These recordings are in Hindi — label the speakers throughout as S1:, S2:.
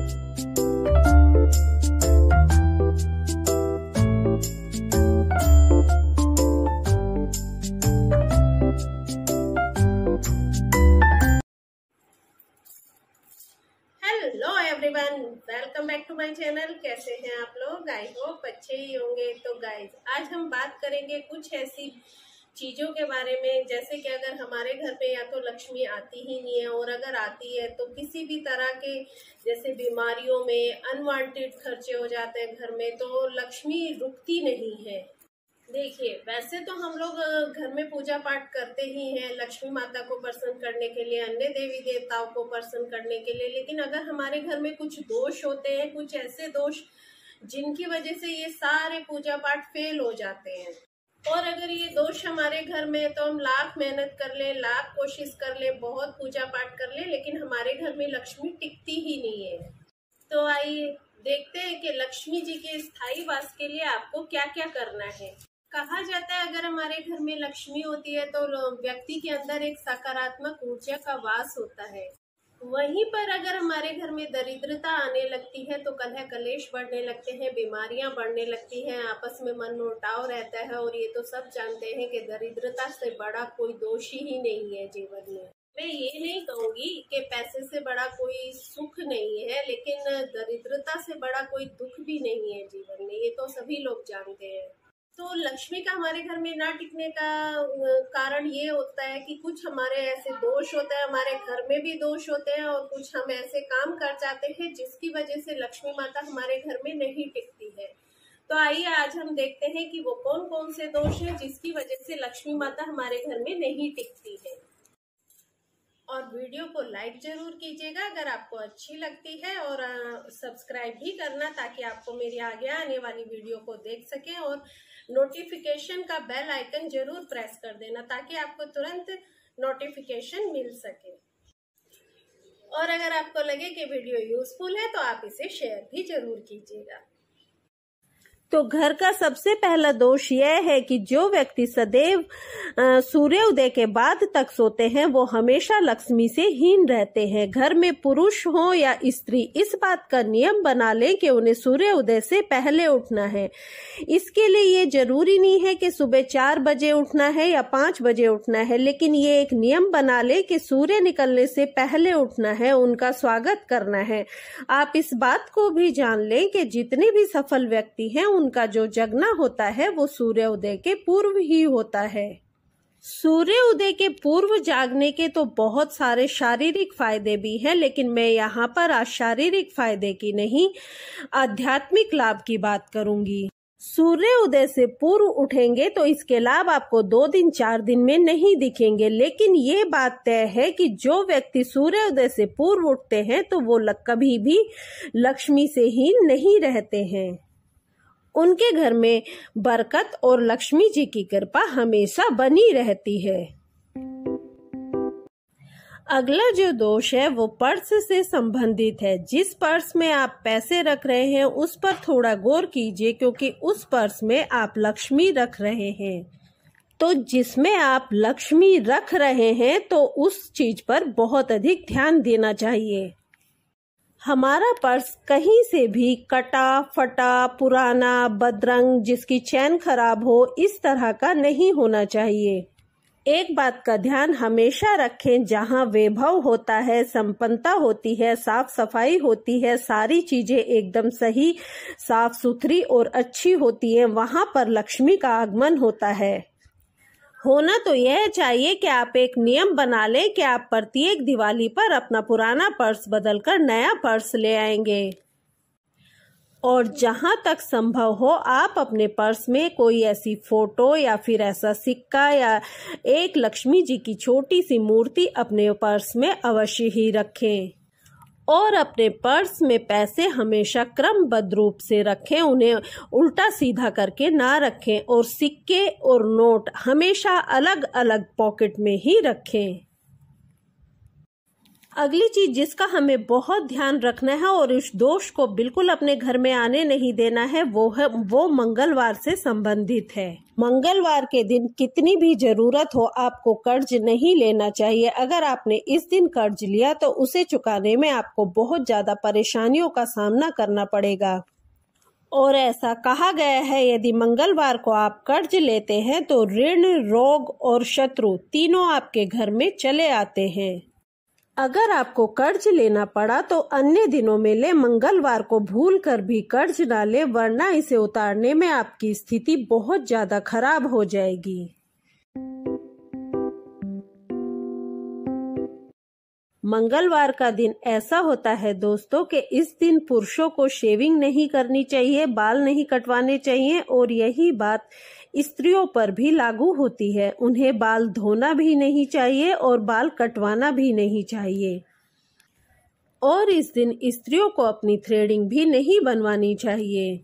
S1: Hello everyone, welcome back to my channel. कैसे हैं आप लोग? आई होप अच्छे ही होंगे। तो गाइज, आज हम बात करेंगे कुछ ऐसी चीजों के बारे में, जैसे कि अगर हमारे घर पे या तो लक्ष्मी आती ही नहीं है, और अगर आती है तो किसी भी तरह के जैसे बीमारियों में अनवांटेड खर्चे हो जाते हैं घर में, तो लक्ष्मी रुकती नहीं है। देखिए, वैसे तो हम लोग घर में पूजा पाठ करते ही हैं लक्ष्मी माता को प्रसन्न करने के लिए, अन्य देवी देवताओं को प्रसन्न करने के लिए, लेकिन अगर हमारे घर में कुछ दोष होते हैं, कुछ ऐसे दोष जिनकी वजह से ये सारे पूजा पाठ फेल हो जाते हैं, और अगर ये दोष हमारे घर में है तो हम लाख मेहनत कर ले, लाख कोशिश कर ले, बहुत पूजा पाठ कर ले, लेकिन हमारे घर में लक्ष्मी टिकती ही नहीं है। तो आइए देखते हैं कि लक्ष्मी जी के स्थायी वास के लिए आपको क्या क्या करना है। कहा जाता है अगर हमारे घर में लक्ष्मी होती है तो व्यक्ति के अंदर एक सकारात्मक ऊर्जा का वास होता है। वहीं पर अगर हमारे घर में दरिद्रता आने लगती है तो कलह कलेश बढ़ने लगते हैं, बीमारियां बढ़ने लगती हैं, आपस में मनमुटाव रहता है, और ये तो सब जानते हैं कि दरिद्रता से बड़ा कोई दोष ही नहीं है जीवन में। मैं ये नहीं कहूंगी कि पैसे से बड़ा कोई सुख नहीं है, लेकिन दरिद्रता से बड़ा कोई दुख भी नहीं है जीवन में, ये तो सभी लोग जानते हैं। तो लक्ष्मी का हमारे घर में ना टिकने का कारण ये होता है कि कुछ हमारे ऐसे दोष होते हैं, हमारे घर में भी दोष होते हैं, और कुछ हम ऐसे काम कर जाते हैं जिसकी वजह से लक्ष्मी माता हमारे घर में नहीं टिकती है। तो आइए आज हम देखते हैं कि वो कौन कौन से दोष हैं जिसकी वजह से लक्ष्मी माता हमारे घर में नहीं टिकती है। और वीडियो को लाइक जरूर कीजिएगा अगर आपको अच्छी लगती है, और सब्सक्राइब भी करना ताकि आपको मेरी आगे आने वाली वीडियो को देख सकें, और नोटिफिकेशन का बेल आइकन जरूर प्रेस कर देना ताकि आपको तुरंत नोटिफिकेशन मिल सके। और अगर आपको लगे कि वीडियो यूजफुल है तो आप इसे शेयर भी जरूर कीजिएगा। तो घर का सबसे पहला दोष यह है कि जो व्यक्ति सदैव सूर्योदय के बाद तक सोते हैं वो हमेशा लक्ष्मी से हीन रहते हैं। घर में पुरुष हो या स्त्री इस बात का नियम बना लें कि उन्हें सूर्योदय से पहले उठना है। इसके लिए ये जरूरी नहीं है कि सुबह 4 बजे उठना है या 5 बजे उठना है, लेकिन ये एक नियम बना लें कि सूर्य निकलने से पहले उठना है, उनका स्वागत करना है। आप इस बात को भी जान लें कि जितने भी सफल व्यक्ति हैं उनका जो जगना होता है वो सूर्योदय के पूर्व ही होता है। सूर्योदय के पूर्व जागने के तो बहुत सारे शारीरिक फायदे भी हैं, लेकिन मैं यहाँ पर आज शारीरिक फायदे की नहीं, आध्यात्मिक लाभ की बात करूंगी। सूर्योदय से पूर्व उठेंगे तो इसके लाभ आपको 2 दिन 4 दिन में नहीं दिखेंगे, लेकिन ये बात तय है कि जो व्यक्ति सूर्योदय से पूर्व उठते हैं तो वो कभी भी लक्ष्मी से हीन नहीं रहते हैं। उनके घर में बरकत और लक्ष्मी जी की कृपा हमेशा बनी रहती है। अगला जो दोष है वो पर्स से संबंधित है। जिस पर्स में आप पैसे रख रहे हैं उस पर थोड़ा गौर कीजिए, क्योंकि उस पर्स में आप लक्ष्मी रख रहे हैं। तो जिसमें आप लक्ष्मी रख रहे हैं तो उस चीज पर बहुत अधिक ध्यान देना चाहिए। हमारा पर्स कहीं से भी कटा फटा, पुराना, बदरंग, जिसकी चैन खराब हो, इस तरह का नहीं होना चाहिए। एक बात का ध्यान हमेशा रखें, जहां वैभव होता है, संपन्नता होती है, साफ सफाई होती है, सारी चीजें एकदम सही, साफ सुथरी और अच्छी होती हैं, वहां पर लक्ष्मी का आगमन होता है। होना तो यह चाहिए कि आप एक नियम बना लें कि आप प्रत्येक दिवाली पर अपना पुराना पर्स बदलकर नया पर्स ले आएंगे, और जहां तक संभव हो आप अपने पर्स में कोई ऐसी फोटो या फिर ऐसा सिक्का या एक लक्ष्मी जी की छोटी सी मूर्ति अपने पर्स में अवश्य ही रखें। और अपने पर्स में पैसे हमेशा क्रमबद्ध रूप से रखें, उन्हें उल्टा सीधा करके ना रखें, और सिक्के और नोट हमेशा अलग अलग पॉकेट में ही रखें। अगली चीज जिसका हमें बहुत ध्यान रखना है और इस दोष को बिल्कुल अपने घर में आने नहीं देना है, वो मंगलवार से संबंधित है। मंगलवार के दिन कितनी भी जरूरत हो आपको कर्ज नहीं लेना चाहिए। अगर आपने इस दिन कर्ज लिया तो उसे चुकाने में आपको बहुत ज्यादा परेशानियों का सामना करना पड़ेगा। और ऐसा कहा गया है यदि मंगलवार को आप कर्ज लेते हैं तो ऋण, रोग और शत्रु तीनों आपके घर में चले आते हैं। अगर आपको कर्ज लेना पड़ा तो अन्य दिनों में ले, मंगलवार को भूल कर भी कर्ज ना ले, वरना इसे उतारने में आपकी स्थिति बहुत ज्यादा खराब हो जाएगी। मंगलवार का दिन ऐसा होता है दोस्तों कि इस दिन पुरुषों को शेविंग नहीं करनी चाहिए, बाल नहीं कटवाने चाहिए और यही बात स्त्रियों पर भी लागू होती है। उन्हें बाल धोना भी नहीं चाहिए और बाल कटवाना भी नहीं चाहिए। और इस दिन स्त्रियों को अपनी थ्रेडिंग भी नहीं बनवानी चाहिए,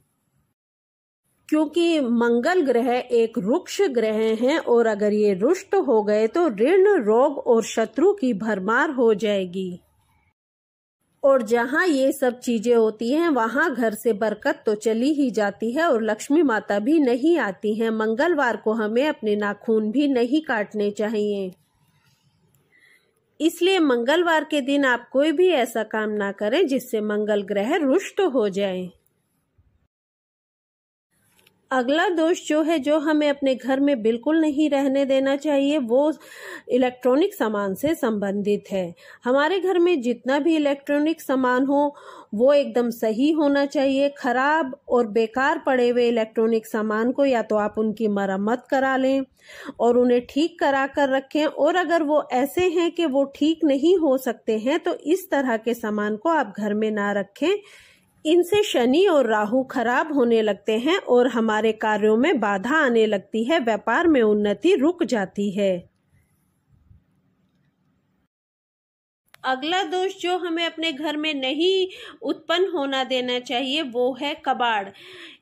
S1: क्योंकि मंगल ग्रह एक रुक्ष ग्रह हैं और अगर ये रुष्ट हो गए तो ऋण, रोग और शत्रु की भरमार हो जाएगी। और जहाँ ये सब चीजें होती हैं वहाँ घर से बरकत तो चली ही जाती है और लक्ष्मी माता भी नहीं आती हैं। मंगलवार को हमें अपने नाखून भी नहीं काटने चाहिए। इसलिए मंगलवार के दिन आप कोई भी ऐसा काम ना करें जिससे मंगल ग्रह रुष्ट हो जाए। अगला दोष जो है, जो हमें अपने घर में बिल्कुल नहीं रहने देना चाहिए, वो इलेक्ट्रॉनिक सामान से संबंधित है। हमारे घर में जितना भी इलेक्ट्रॉनिक सामान हो वो एकदम सही होना चाहिए। खराब और बेकार पड़े हुए इलेक्ट्रॉनिक सामान को या तो आप उनकी मरम्मत करा लें और उन्हें ठीक करा कर रखें, और अगर वो ऐसे हैं कि वो ठीक नहीं हो सकते हैं तो इस तरह के सामान को आप घर में ना रखें। इनसे शनि और राहु खराब होने लगते हैं और हमारे कार्यों में बाधा आने लगती है, व्यापार में उन्नति रुक जाती है। अगला दोष जो हमें अपने घर में नहीं उत्पन्न होना देना चाहिए वो है कबाड़।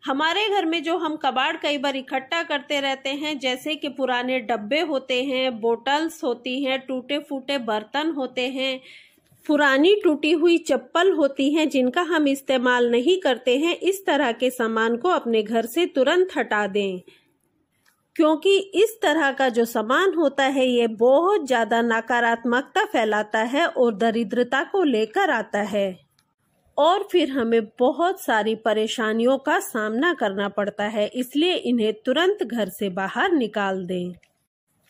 S1: हमारे घर में जो हम कबाड़ कई बार इकट्ठा करते रहते हैं, जैसे कि पुराने डब्बे होते हैं, बोतल्स होती हैं, टूटे फूटे बर्तन होते हैं, पुरानी टूटी हुई चप्पल होती हैं जिनका हम इस्तेमाल नहीं करते हैं, इस तरह के सामान को अपने घर से तुरंत हटा दें, क्योंकि इस तरह का जो सामान होता है ये बहुत ज्यादा नकारात्मकता फैलाता है और दरिद्रता को लेकर आता है और फिर हमें बहुत सारी परेशानियों का सामना करना पड़ता है। इसलिए इन्हें तुरंत घर से बाहर निकाल दें।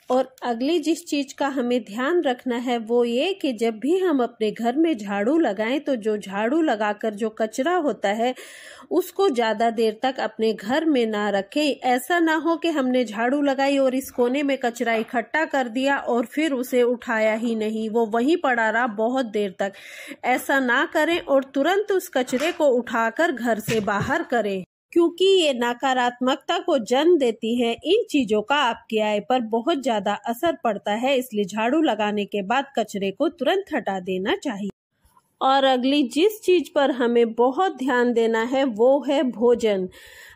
S1: और अगली जिस चीज का हमें ध्यान रखना है वो ये कि जब भी हम अपने घर में झाड़ू लगाएं तो जो झाड़ू लगाकर जो कचरा होता है उसको ज्यादा देर तक अपने घर में ना रखें। ऐसा ना हो कि हमने झाड़ू लगाई और इस कोने में कचरा इकट्ठा कर दिया और फिर उसे उठाया ही नहीं, वो वहीं पड़ा रहा बहुत देर तक। ऐसा ना करें और तुरंत उस कचरे को उठाकर घर से बाहर करें, क्योंकि ये नकारात्मकता को जन्म देती है। इन चीजों का आपकी आय पर बहुत ज्यादा असर पड़ता है, इसलिए झाड़ू लगाने के बाद कचरे को तुरंत हटा देना चाहिए। और अगली जिस चीज पर हमें बहुत ध्यान देना है वो है भोजन।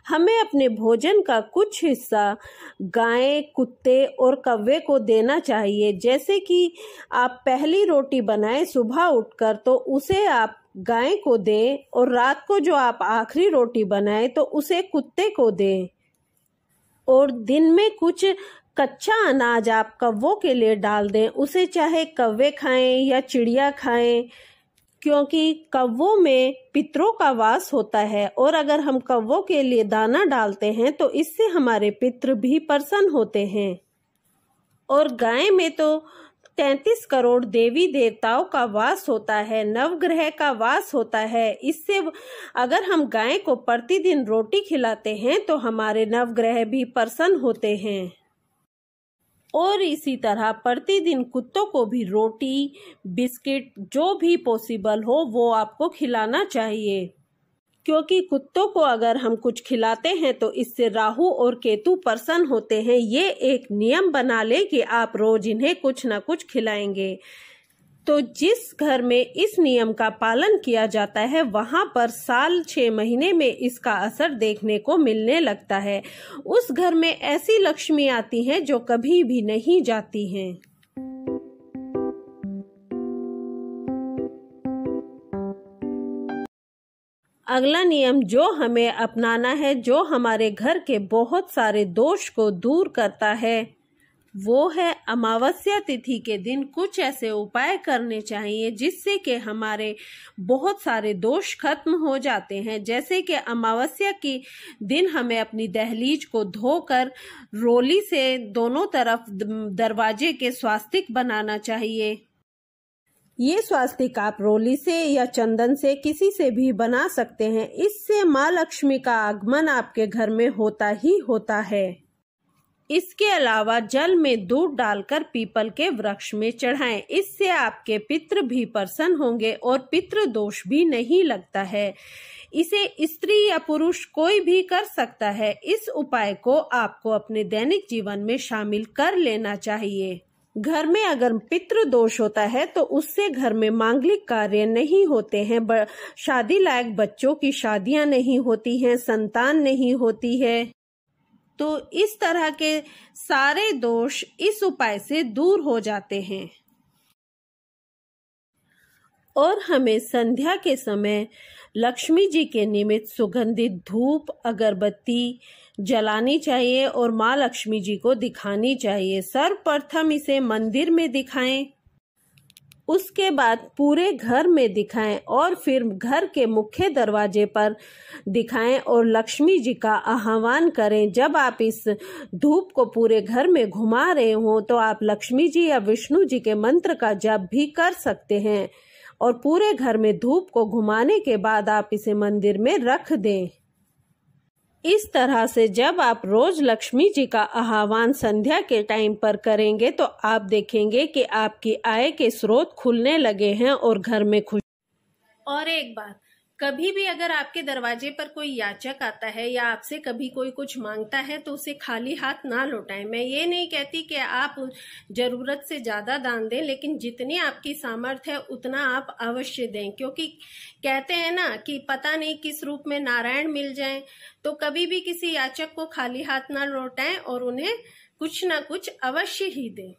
S1: हमें अपने भोजन का कुछ हिस्सा गाय, कुत्ते और कौवे को देना चाहिए। जैसे कि आप पहली रोटी बनाएं सुबह उठकर तो उसे आप गाय को दें, और रात को जो आप आखिरी रोटी बनाएं तो उसे कुत्ते को दें, और दिन में कुछ कच्चा अनाज आप कौवों के लिए डाल दें। उसे चाहे कौवे खाएं या चिड़िया खाएं, क्योंकि कौवों में पितरों का वास होता है और अगर हम कौवों के लिए दाना डालते हैं तो इससे हमारे पितृ भी प्रसन्न होते हैं। और गाय में तो 33 करोड़ देवी देवताओं का वास होता है, नवग्रह का वास होता है। इससे अगर हम गाय को प्रतिदिन रोटी खिलाते हैं तो हमारे नवग्रह भी प्रसन्न होते हैं। और इसी तरह प्रतिदिन कुत्तों को भी रोटी, बिस्किट जो भी पॉसिबल हो वो आपको खिलाना चाहिए, क्योंकि कुत्तों को अगर हम कुछ खिलाते हैं तो इससे राहु और केतु प्रसन्न होते हैं। ये एक नियम बना ले कि आप रोज इन्हें कुछ न कुछ खिलाएंगे। तो जिस घर में इस नियम का पालन किया जाता है वहां पर साल 6 महीने में इसका असर देखने को मिलने लगता है। उस घर में ऐसी लक्ष्मी आती हैं जो कभी भी नहीं जाती हैं। अगला नियम जो हमें अपनाना है, जो हमारे घर के बहुत सारे दोष को दूर करता है, वो है अमावस्या तिथि के दिन कुछ ऐसे उपाय करने चाहिए जिससे कि हमारे बहुत सारे दोष खत्म हो जाते हैं। जैसे कि अमावस्या के दिन हमें अपनी दहलीज को धोकर रोली से दोनों तरफ दरवाजे के स्वास्तिक बनाना चाहिए। ये स्वास्तिक आप रोली से या चंदन से किसी से भी बना सकते हैं। इससे माँ लक्ष्मी का आगमन आपके घर में होता ही होता है। इसके अलावा जल में दूध डालकर पीपल के वृक्ष में चढ़ाएं। इससे आपके पितृ भी प्रसन्न होंगे और पितृ दोष भी नहीं लगता है। इसे स्त्री या पुरुष कोई भी कर सकता है। इस उपाय को आपको अपने दैनिक जीवन में शामिल कर लेना चाहिए। घर में अगर पितृ दोष होता है तो उससे घर में मांगलिक कार्य नहीं होते हैं, शादी लायक बच्चों की शादियां नहीं होती हैं, संतान नहीं होती है। तो इस तरह के सारे दोष इस उपाय से दूर हो जाते हैं। और हमें संध्या के समय लक्ष्मी जी के निमित्त सुगंधित धूप अगरबत्ती जलानी चाहिए और माँ लक्ष्मी जी को दिखानी चाहिए। सर्वप्रथम इसे मंदिर में दिखाएं, उसके बाद पूरे घर में दिखाएं और फिर घर के मुख्य दरवाजे पर दिखाएं और लक्ष्मी जी का आह्वान करें। जब आप इस धूप को पूरे घर में घुमा रहे हो तो आप लक्ष्मी जी या विष्णु जी के मंत्र का जप भी कर सकते हैं और पूरे घर में धूप को घुमाने के बाद आप इसे मंदिर में रख दें। इस तरह से जब आप रोज लक्ष्मी जी का आह्वान संध्या के टाइम पर करेंगे तो आप देखेंगे कि आपकी आय के स्रोत खुलने लगे हैं और घर में खुश। और एक बात, कभी भी अगर आपके दरवाजे पर कोई याचक आता है या आपसे कभी कोई कुछ मांगता है तो उसे खाली हाथ ना लौटाएं। मैं ये नहीं कहती कि आप जरूरत से ज्यादा दान दें, लेकिन जितनी आपकी सामर्थ्य है उतना आप अवश्य दें, क्योंकि कहते हैं ना कि पता नहीं किस रूप में नारायण मिल जाएं। तो कभी भी किसी याचक को खाली हाथ ना लौटाएं और उन्हें कुछ ना कुछ अवश्य ही दें।